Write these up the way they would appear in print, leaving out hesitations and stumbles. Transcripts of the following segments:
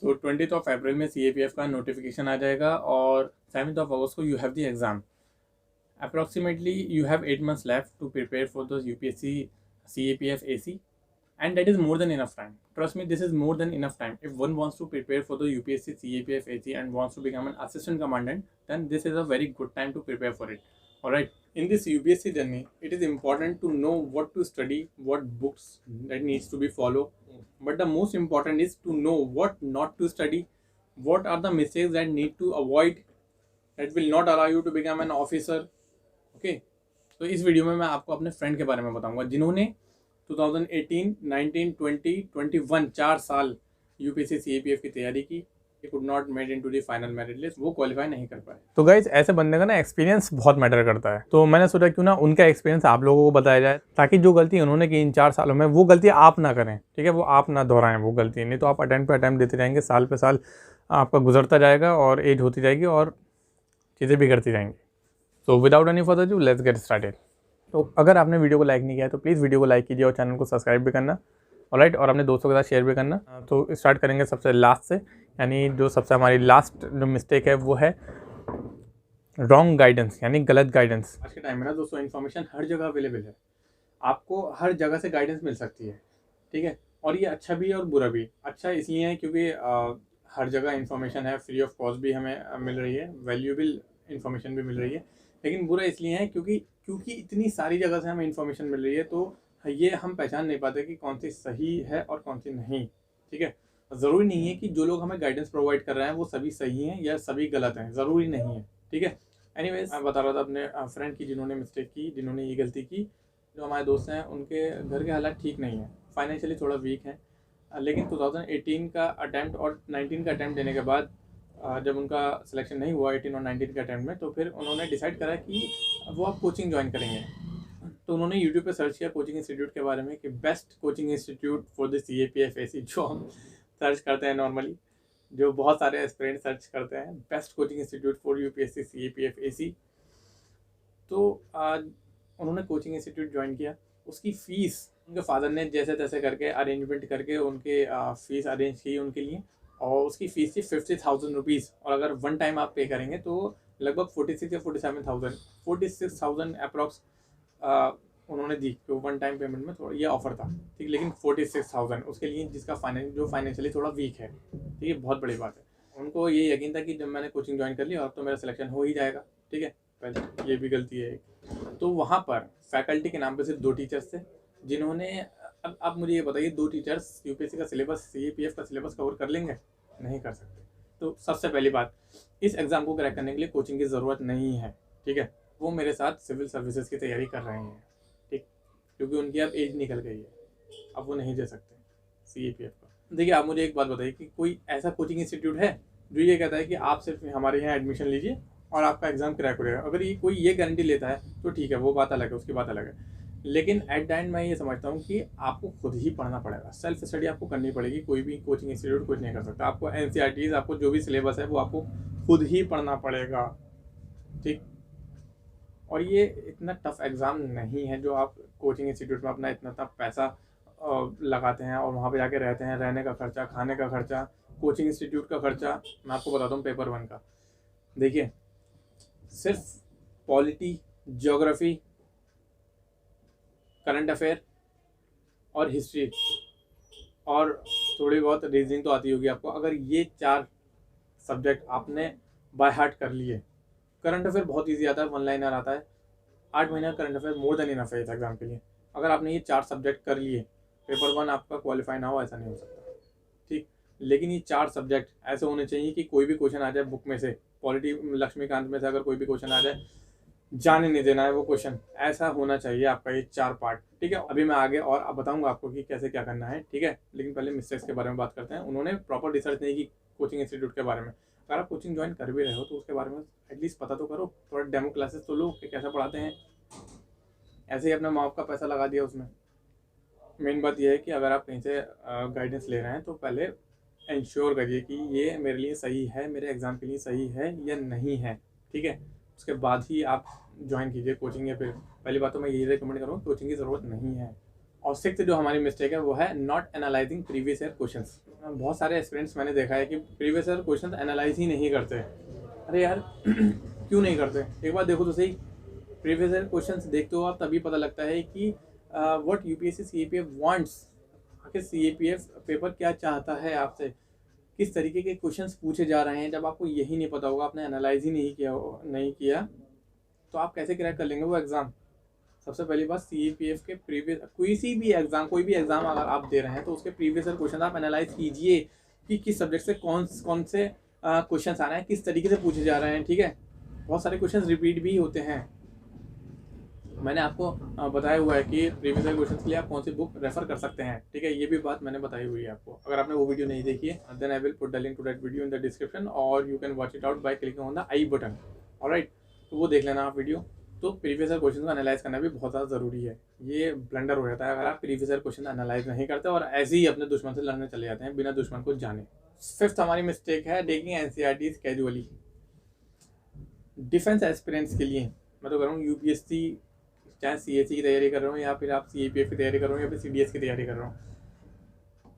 तो 20th of April में CAPF का नोटिफिकेशन आ जाएगा और 7th ऑफ अगस्त को you have the exam. Approximately you have 8 months left to prepare for those UPSC CAPF AC, and that is more than enough time. Trust me, this is more than enough time. If one wants to prepare for the UPSC CAPF AC and wants to become an assistant commandant, then this is a very good time to prepare for it. Alright, in this UPSC journey, it is important to know what to study, what books that needs to be followed, but the most important is to know what not to study, what are the mistakes that need to avoid, that will not allow you to become an officer. Okay, तो इस video में मैं आपको अपने friend के बारे में बताऊंगा जिन्होंने 2018, 19, 20, 21 4 साल यूपीएससी सीएपीएफ की तैयारी की. He could not made into the final merit list. वो क्वालिफाई नहीं कर पाए. तो गाइज ऐसे बंदे का ना एक्सपीरियंस बहुत मैटर करता है. तो मैंने सोचा क्यों ना उनका एक्सपीरियंस आप लोगों को बताया जाए, ताकि जो गलती उन्होंने की इन 4 सालों में वो गलती आप ना करें. ठीक है, वो आप ना दोहराएं वो गलती. नहीं तो आप अटेम्प्ट पे अटेम्प्ट देते जाएंगे, साल पे साल आपका गुजरता जाएगा और एज होती जाएगी और चीज़ें बिगड़ती जाएंगी. तो without any further do let's get started. तो अगर आपने वीडियो को लाइक नहीं किया है तो प्लीज़ वीडियो को लाइक कीजिए और चैनल को सब्सक्राइब भी करना. ऑलराइट, और अपने दोस्तों के साथ शेयर भी करना. तो स्टार्ट करेंगे सबसे लास्ट से, यानी जो सबसे हमारी लास्ट जो मिस्टेक है वो है रॉन्ग गाइडेंस, यानी गलत गाइडेंस. आज के टाइम में ना दोस्तों इन्फॉर्मेशन हर जगह अवेलेबल है. आपको हर जगह से गाइडेंस मिल सकती है. ठीक है, और ये अच्छा भी है और बुरा भी. अच्छा इसलिए है क्योंकि हर जगह इन्फॉर्मेशन है, फ्री ऑफ कॉस्ट भी हमें मिल रही है, वैल्यूएबल इन्फॉर्मेशन भी मिल रही है. लेकिन बुरा इसलिए है क्योंकि इतनी सारी जगह से हमें इन्फॉर्मेशन मिल रही है तो ये हम पहचान नहीं पाते कि कौन सी सही है और कौन सी नहीं. ठीक है, ज़रूरी नहीं है कि जो लोग हमें गाइडेंस प्रोवाइड कर रहे हैं वो सभी सही हैं या सभी गलत हैं, ज़रूरी नहीं है. ठीक है, एनीवेज मैं बता रहा था अपने फ्रेंड की जिन्होंने मिस्टेक की, जिन्होंने ये गलती की. जो हमारे दोस्त हैं उनके घर के हालात ठीक नहीं है, फाइनेंशियली थोड़ा वीक हैं. लेकिन 2018 का अटैम्प्ट और 19 का अटैम्प्ट देने के बाद जब उनका सिलेक्शन नहीं हुआ 18 और 19 के अटैम्प्ट में, तो फिर उन्होंने डिसाइड करा कि वो आप कोचिंग ज्वाइन करेंगे. तो उन्होंने यूट्यूब पे सर्च किया कोचिंग इंस्टीट्यूट के बारे में कि best coaching institute for the CAPF AC, जो हम सर्च करते हैं नॉर्मली, जो बहुत सारे एस्पिरेंट सर्च करते हैं, best coaching institute for UPSC CAPF AC. तो उन्होंने कोचिंग इंस्टीट्यूट ज्वाइन किया. उसकी फ़ीस उनके फादर ने जैसे तैसे करके अरेंजमेंट करके उनके फ़ीस अरेंज की उनके लिए, और उसकी फ़ीस थी 50,000 रुपीज़. और अगर वन टाइम आप पे करेंगे तो लगभग 46 या 47,000 अप्रॉक्स उन्होंने दी. तो वन टाइम पेमेंट में थोड़ा ये ऑफर था. ठीक, लेकिन 46,000 उसके लिए जिसका फाइनेंशियली थोड़ा वीक है. ठीक है, बहुत बड़ी बात है. उनको ये यकीन था कि जब मैंने कोचिंग ज्वाइन कर ली और अब तो मेरा सिलेक्शन हो ही जाएगा. ठीक है, पहले ये भी गलती है. तो वहाँ पर फैकल्टी के नाम पे सिर्फ 2 टीचर्स थे जिन्होंने, अब मुझे ये बताइए 2 टीचर्स यूपीएससी का सिलेबस, CAPF का सिलेबस कवर कर लेंगे? नहीं कर सकते. तो सबसे पहली बात, इस एग्ज़ाम को क्रैक करने के लिए कोचिंग की ज़रूरत नहीं है. ठीक है, वो मेरे साथ सिविल सर्विसेज की तैयारी कर रहे हैं. ठीक, क्योंकि उनकी अब एज निकल गई है, अब वो नहीं दे सकते CAPF का. देखिए आप मुझे एक बात बताइए कि कोई ऐसा कोचिंग इंस्टीट्यूट है जो ये कहता है कि आप सिर्फ हमारे यहाँ एडमिशन लीजिए और आपका एग्ज़ाम क्रैक हो जाएगा? अगर ये कोई ये गारंटी लेता है तो ठीक है, वो बात अलग है, उसकी बात अलग है. लेकिन एट द एंड मैं ये समझता हूँ कि आपको खुद ही पढ़ना पड़ेगा, सेल्फ स्टडी आपको करनी पड़ेगी. कोई भी कोचिंग इंस्टीट्यूट कुछ नहीं कर सकता. आपको NCERTs, आपको जो भी सिलेबस है वो आपको खुद ही पढ़ना पड़ेगा. ठीक, और ये इतना टफ एग्ज़ाम नहीं है जो आप कोचिंग इंस्टीट्यूट में अपना इतना पैसा लगाते हैं और वहाँ पे जाके रहते हैं, रहने का खर्चा, खाने का खर्चा, कोचिंग इंस्टीट्यूट का खर्चा. मैं आपको बताता हूँ पेपर 1 का. देखिए, सिर्फ पॉलिटी, ज्योग्राफी, करंट अफेयर और हिस्ट्री और थोड़ी बहुत रीजनिंग तो आती होगी आपको. अगर ये 4 सब्जेक्ट आपने बाय हार्ट कर लिए, करंट अफेयर बहुत इजी आता है, 1 लाइनर आता है. 8 महीने का current affair more than enough है इस एग्ज़ाम के लिए. अगर आपने ये 4 सब्जेक्ट कर लिए, पेपर 1 आपका क्वालिफाई ना हो ऐसा नहीं हो सकता. ठीक, लेकिन ये 4 सब्जेक्ट ऐसे होने चाहिए कि कोई भी क्वेश्चन आ जाए बुक में से, पॉलिटी लक्ष्मीकांत में से अगर कोई भी क्वेश्चन आ जाए, जाने नहीं देना है वो क्वेश्चन. ऐसा होना चाहिए आपका ये 4 पार्ट. ठीक है, अभी मैं आगे और अब बताऊंगा आपको कि कैसे क्या करना है. ठीक है, लेकिन पहले मिस्टेक्स के बारे में बात करते हैं. उन्होंने प्रॉपर रिसर्च नहीं की कोचिंग इंस्टीट्यूट के बारे में. अगर आप कोचिंग ज्वाइन कर भी रहे हो तो उसके बारे में एटलीस्ट पता तो करो, थोड़ा डेमो क्लासेस तो लो कि कैसा पढ़ाते हैं. ऐसे ही अपना माँ बाप का पैसा लगा दिया उसमें. मेन बात यह है कि अगर आप कहीं से गाइडेंस ले रहे हैं तो पहले इंश्योर करिए कि ये मेरे लिए सही है, मेरे एग्ज़ाम के लिए सही है या नहीं है. ठीक है, उसके बाद ही आप ज्वाइन कीजिए कोचिंग. या फिर पहली बात तो मैं यही रिकमेंड करूँ, कोचिंग की ज़रूरत नहीं है. और 6th जो हमारी मिस्टेक है वो है not analysing previous year questions. बहुत सारे एस्पिरेंट्स मैंने देखा है कि प्रीवियस ईयर क्वेश्चन एनालाइज ही नहीं करते। अरे यार क्यों नहीं करते? एक बार देखो तो सही, प्रीवियस ईयर क्वेश्चंस देखते हो आप तभी पता लगता है कि व्हाट यूपीएससी सीएपीएफ वांट्स, आखिर सीएपीएफ पेपर क्या चाहता है आपसे, किस तरीके के क्वेश्चंस पूछे जा रहे हैं। जब आपको यही नहीं पता होगा, आपने एनालाइज ही नहीं किया तो आप कैसे क्रैक कर लेंगे वो एग्ज़ाम? सबसे पहली बात, सीएपीएफ के प्रीवियस कोई भी एग्ज़ाम अगर आप दे रहे हैं तो उसके प्रीवियस ईयर क्वेश्चन आप एनालाइज कीजिए कि किस सब्जेक्ट से कौन से क्वेश्चन आ रहे हैं, किस तरीके से पूछे जा रहे हैं। ठीक है, बहुत सारे क्वेश्चन रिपीट भी होते हैं। मैंने आपको बताया हुआ है कि प्रीवियस ईयर क्वेश्चन के लिए आप कौन सी बुक रेफर कर सकते हैं। ठीक है, ये भी बात मैंने बताई हुई है आपको। अगर आपने वो वीडियो नहीं देखी है then I will put the link to that video in the description और you can watch it out by clicking on the i button. Alright, तो वो देख लेना आप वीडियो। तो प्रीवियस ईयर क्वेश्चन को एनालाइज करना भी बहुत ज़्यादा ज़रूरी है। ये ब्लंडर हो जाता है अगर आप प्रीवियस ईयर क्वेश्चन एनालाइज नहीं करते और ऐसे ही अपने दुश्मन से लड़ने चले जाते हैं बिना दुश्मन को जाने। फिफ्थ हमारी मिस्टेक है taking NCERTs casually. Defence aspirants के लिए मैं तो कर रहा हूँ, यूपीएससी चाहे सीएससी की तैयारी कर रहा हूँ या फिर आप सीएपीएफ की तैयारी कर रहा हूँ या फिर सीडीएस की तैयारी कर रहा हूँ,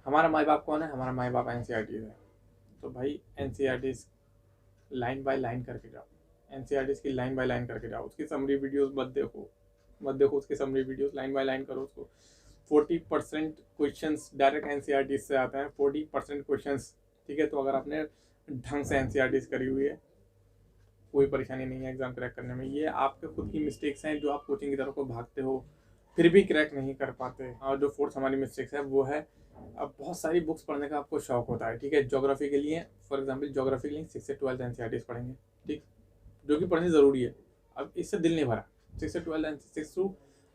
हमारा माई बाप कौन है? हमारा माई बाप एनसीईआरटीज है। तो भाई एनसीईआरटीज लाइन बाय लाइन करके जाओ, एनसीईआरटीज की लाइन बाय लाइन करके जाओ। उसकी समरी वीडियोस मत देखो उसकी summary videos, line by line करो उसको। 40% क्वेश्चंस डायरेक्ट एनसीईआरटीज से आते हैं, 40% क्वेश्चंस। ठीक है, तो अगर आपने ढंग से एनसीईआरटीज करी हुई है कोई परेशानी नहीं है एग्ज़ाम क्रैक करने में। ये आपके खुद की मिस्टेक्स हैं जो आप कोचिंग की तरफ को भागते हो फिर भी क्रैक नहीं कर पाते। और जो फोर्थ हमारी मिस्टेक्स है वो है, अब बहुत सारी बुक्स पढ़ने का आपको शौक होता है। ठीक है, ज्योग्राफी के लिए फॉर एग्जांपल ज्योग्राफी के लिए 6 से 12 एनसीईआरटीज पढ़ेंगे, ठीक, जो कि पढ़नी ज़रूरी है। अब इससे दिल नहीं भरा, 6 से 12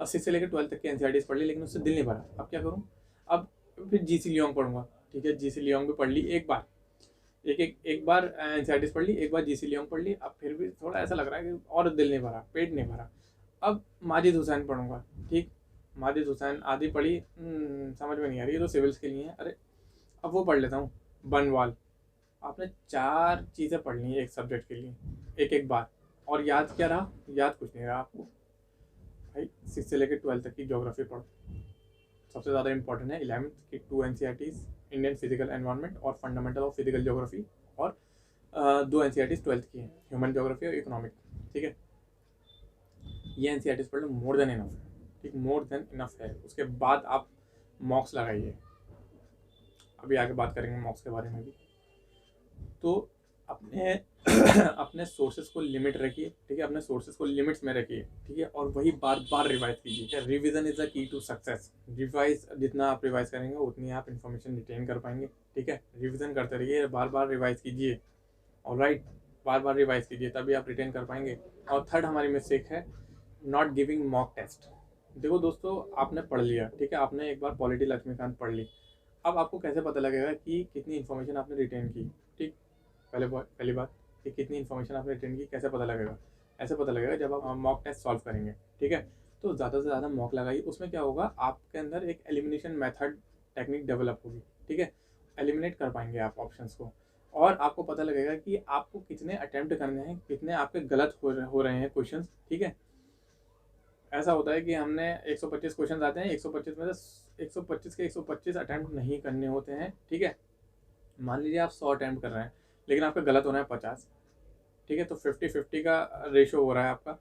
6 से लेकर 12 तक की एनसीईआरटीज पढ़ ली लेकिन उससे दिल नहीं भरा। अब क्या करूँ? अब फिर जीसी लियोंग पढ़ूंगा। ठीक है, जीसी लियोंग भी पढ़ ली एक बार, एक बार एनसीईआरटीज पढ़ ली, एक बार जीसी लियोंग पढ़ ली। अब फिर भी थोड़ा ऐसा लग रहा है कि और दिल नहीं भरा, पेट नहीं भरा। अब माजिद हुसैन पढ़ूंगा। ठीक, माजिद हुसैन आधी पढ़ी, समझ में नहीं आ रही, ये तो सिविल्स के लिए है। अरे अब वो पढ़ लेता हूँ, बनवाल। आपने 4 चीज़ें पढ़ ली एक सब्जेक्ट के लिए एक बार, और याद क्या रहा? याद कुछ नहीं रहा आपको। भाई 6 से लेकर 12 तक की ज्योग्राफी पढ़ो। सबसे ज़्यादा इंपॉर्टेंट है 11th की 2 एनसीईआरटीज, इंडियन फिजिकल एनवायरनमेंट और फंडामेंटल ऑफ फिजिकल ज्योग्राफी, और 2 एनसीईआरटीज 12th की हैं, ह्यूमन ज्योग्राफी और इकोनॉमिक। ठीक है, ये एनसीईआरटीज पढ़ लो, मोर देन इनफ है। ठीक, मोर देन इनफ है। उसके बाद आप मॉक्स लगाइए, अभी आगे बात करेंगे मॉक्स के बारे में भी। तो अपने अपने सोर्सेज को लिमिट रखिए। ठीक है, अपने सोर्सेज को लिमिट्स में रखिए। ठीक है, और वही बार बार रिवाइज कीजिए। Revision is the key to success. Revise जितना आप रिवाइज करेंगे उतनी आप इन्फॉर्मेशन रिटेन कर पाएंगे। ठीक है, रिवीजन करते रहिए, बार बार रिवाइज कीजिए। ऑलराइट, बार बार रिवाइज कीजिए तभी आप रिटेन कर पाएंगे। और थर्ड हमारी मिस्टेक है नॉट गिविंग मॉक टेस्ट। देखो दोस्तों, आपने पढ़ लिया, ठीक है, आपने एक बार पॉलिटी लक्ष्मीकांत पढ़ ली, अब आपको कैसे पता लगेगा कि कितनी इन्फॉर्मेशन आपने रिटेन की? ठीक, पहली बात कि कितनी इन्फॉर्मेशन आपने रिटेन की कैसे पता लगेगा? ऐसे पता लगेगा जब आप मॉक टेस्ट सॉल्व करेंगे। ठीक है, तो ज़्यादा से ज़्यादा मॉक लगाइए। उसमें क्या होगा, आपके अंदर एक एलिमिनेशन मेथड टेक्निक डेवलप होगी। ठीक है, एलिमिनेट कर पाएंगे आप ऑप्शंस को, और आपको पता लगेगा कि आपको कितने अटैम्प्ट करने हैं, कितने आपके गलत हो रहे हैं क्वेश्चन। ठीक है, ऐसा होता है कि हमने 125 क्वेश्चन आते हैं, 125 में से 125 के 125 अटैम्प्ट नहीं करने होते हैं। ठीक है, मान लीजिए आप 100 अटैम्प्ट कर रहे हैं लेकिन आपका गलत होना है 50। ठीक है, तो 50-50 का रेशो हो रहा है आपका।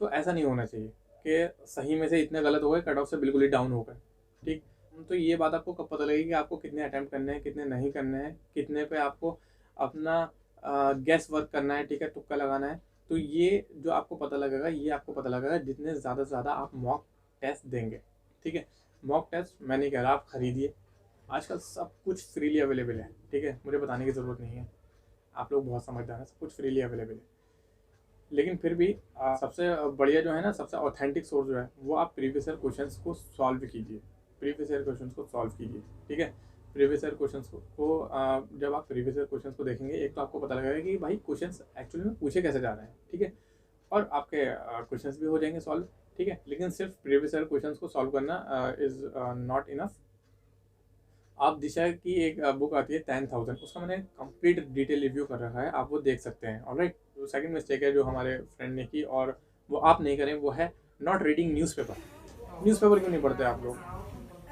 तो ऐसा नहीं होना चाहिए कि सही में से इतने गलत हो गए, कट ऑफ से बिल्कुल ही डाउन हो गए। ठीक, तो ये बात आपको कब पता लगेगी कि आपको कितने अटैम्प्ट करने हैं, कितने नहीं करने हैं, कितने पे आपको अपना गैस वर्क करना है। ठीक है, तुक्का लगाना है। तो ये जो आपको पता लगेगा, ये आपको पता लगेगा जितने ज़्यादा से ज़्यादा आप मॉक टेस्ट देंगे। ठीक है, मॉक टेस्ट मैं नहीं कह रहा आप खरीदिए, आजकल सब कुछ फ्रीली अवेलेबल है। ठीक है, मुझे बताने की ज़रूरत नहीं है, आप लोग बहुत समझदार हैं, सब कुछ फ्रीली अवेलेबल है। लेकिन फिर भी सबसे बढ़िया जो है ना, सबसे ऑथेंटिक सोर्स जो है वो आप प्रीवियस ईयर क्वेश्चंस को सॉल्व कीजिए। प्रीवियस ईयर क्वेश्चंस को सॉल्व कीजिए। ठीक है, प्रीवियस ईयर क्वेश्चंस को जब आप प्रीवियस ईयर क्वेश्चंस को देखेंगे, एक तो आपको पता लगेगा कि भाई क्वेश्चंस एक्चुअली में पूछे कैसे जा रहे हैं। ठीक है, और आपके क्वेश्चंस भी हो जाएंगे सॉल्व। ठीक है, लेकिन सिर्फ प्रीवियस ईयर क्वेश्चंस को सॉल्व करना इज़ नॉट इनफ। आप दिशा की एक बुक आती है 10,000, उसका मैंने कंप्लीट डिटेल रिव्यू कर रखा है, आप वो देख सकते हैं। ऑलराइट, तो सेकंड मिस्टेक है जो हमारे फ्रेंड ने की और वो आप नहीं करें, वो है नॉट रीडिंग न्यूज़पेपर। न्यूज़पेपर क्यों नहीं पढ़ते आप लोग?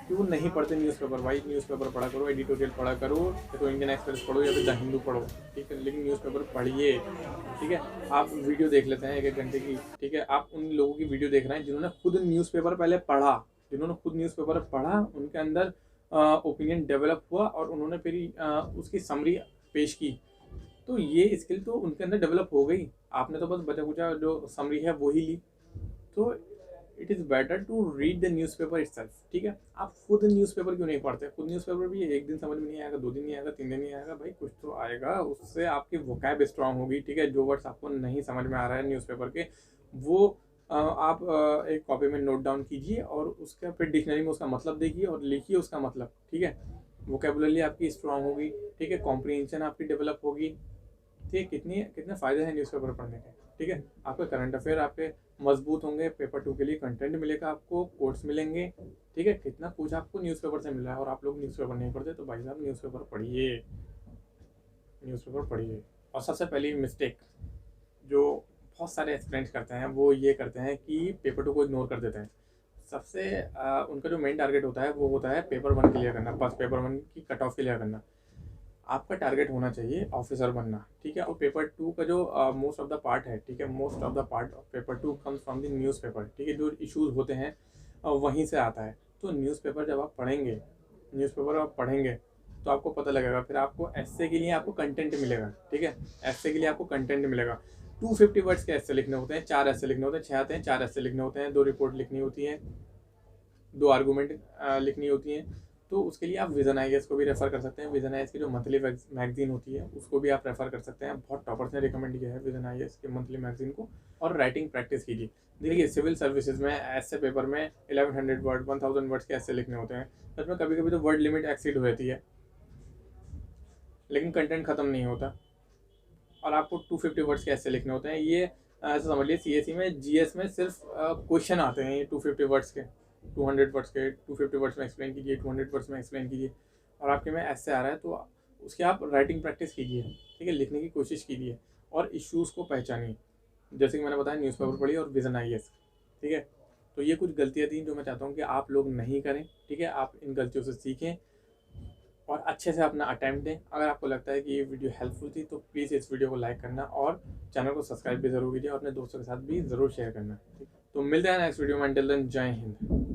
कि वो नहीं पढ़ते न्यूज़पेपर। भाई न्यूज़पेपर पढ़ा करो, एडिटोरियल पढ़ा करो, या तो इंडियन एक्सप्रेस पढ़ो या फिर द हिंदू पढ़ो, ठीक है, लेकिन न्यूज़पेपर पढ़िए, ठीक है। आप वीडियो देख लेते हैं 1-1 घंटे की, ठीक है, आप उन लोगों की वीडियो देख रहे हैं जिन्होंने खुद न्यूज़पेपर पहले पढ़ा, जिन्होंने खुद न्यूज़पेपर पढ़ा, उनके अंदर ओपिनियन डेवलप हुआ और उन्होंने फिर उसकी समरी पेश की, तो ये स्किल तो उनके अंदर डेवलप हो गई। आपने तो बस बचा कुचा जो समरी है वो ही ली। तो it is better to read the newspaper itself, ठीक है। आप खुद न्यूज़पेपर क्यों नहीं पढ़ते? खुद न्यूज़पेपर भी एक दिन समझ में नहीं आएगा, 2 दिन नहीं आएगा, 3 दिन नहीं आएगा, भाई कुछ तो आएगा, उससे आपकी वोकैब स्ट्रांग होगी, ठीक है। जो वर्ड्स आपको नहीं समझ में आ रहा है न्यूज़पेपर के, वो आप एक कॉपी में नोट डाउन कीजिए और उसका फिर डिक्शनरी में उसका मतलब देखिए और लिखिए उसका मतलब, ठीक है। वोकेबुलरी आपकी स्ट्रांग होगी, ठीक है, कॉम्प्रीहेंशन आपकी डेवलप होगी, ठीक है। कितने कितने फ़ायदे हैं न्यूज़पेपर पढ़ने के, ठीक है। आपके करंट अफेयर आपके मजबूत होंगे, पेपर 2 के लिए कंटेंट मिलेगा आपको, कोट्स मिलेंगे, ठीक है। कितना कुछ आपको न्यूज़पेपर से मिला है और आप लोग न्यूज़पेपर नहीं पढ़ते, तो भाई साहब न्यूज़पेपर पढ़िए, न्यूज़पेपर पढ़िए। और सबसे पहली मिस्टेक जो बहुत सारे एस्पिरेंट्स करते हैं वो ये करते हैं कि पेपर 2 को इग्नोर कर देते हैं। सबसे उनका जो मेन टारगेट होता है वो होता है पेपर 1 क्लियर करना, बस पेपर 1 की कट ऑफ क्लियर करना। आपका टारगेट होना चाहिए ऑफिसर बनना, ठीक है। और पेपर 2 का जो मोस्ट ऑफ द पार्ट है, ठीक है, most of the part of paper 2 comes from the newspaper, ठीक है। जो इश्यूज होते हैं वहीं से आता है। तो न्यूज़पेपर जब आप पढ़ेंगे, न्यूज़पेपर आप पढ़ेंगे तो आपको पता लगेगा, फिर आपको एस्से के लिए आपको कंटेंट मिलेगा, ठीक है। एस्से के लिए आपको कंटेंट मिलेगा। 250 वर्ड्स के एस्से लिखने होते हैं, 4 एस्से लिखने होते हैं, 6 आते हैं, 4 एस्से लिखने होते हैं, 2 रिपोर्ट लिखनी होती है, 2 आर्गूमेंट लिखनी होती हैं। तो उसके लिए आप विजन आईएएस को भी रेफ़र कर सकते हैं। विजन आईएएस की जो मंथली मैगजीन होती है उसको भी आप रेफ़र कर सकते हैं। बहुत टॉपर्स ने रिकमेंड किया है विजन आईएएस के मंथली मैगजीन को। और राइटिंग प्रैक्टिस कीजिए। देखिए सिविल सर्विसेज में ऐसे पेपर में 1100 वर्ड 1000 वर्ड्स के ऐसे लिखने होते हैं। सच में कभी कभी तो वर्ड लिमिट एक्सीड हो जाती है, लेकिन कंटेंट ख़त्म नहीं होता। और आपको 250 वर्ड्स के ऐसे लिखने होते हैं। ये ऐसा समझ लीजिए सीएसई में जीएस में सिर्फ क्वेश्चन आते हैं ये 250 वर्ड्स के, 200 वर्ड्स के, 250 वर्ड्स में एक्सप्लेन कीजिए, 200 वर्ड्स में एक्सप्लेन कीजिए। और आपके में ऐसे आ रहा है तो उसकी आप राइटिंग प्रैक्टिस कीजिए, ठीक है, लिखने की कोशिश कीजिए और इश्यूज़ को पहचानिए। जैसे कि मैंने बताया न्यूज़पेपर पढ़िए और विजन आईएएस, ठीक है। तो ये कुछ गलतियाँ थी जो मैं चाहता हूँ कि आप लोग नहीं करें, ठीक है। आप इन गलतियों से सीखें और अच्छे से अपना अटेम्प्ट दें। अगर आपको लगता है कि ये वीडियो हेल्पफुल थी तो प्लीज़ इस वीडियो को लाइक करना और चैनल को सब्सक्राइब भी ज़रूर कीजिए और अपने दोस्तों के साथ भी ज़रूर शेयर करना। तो मिलते हैं नेक्स्ट वीडियो में। अंटिल देन जय हिंद।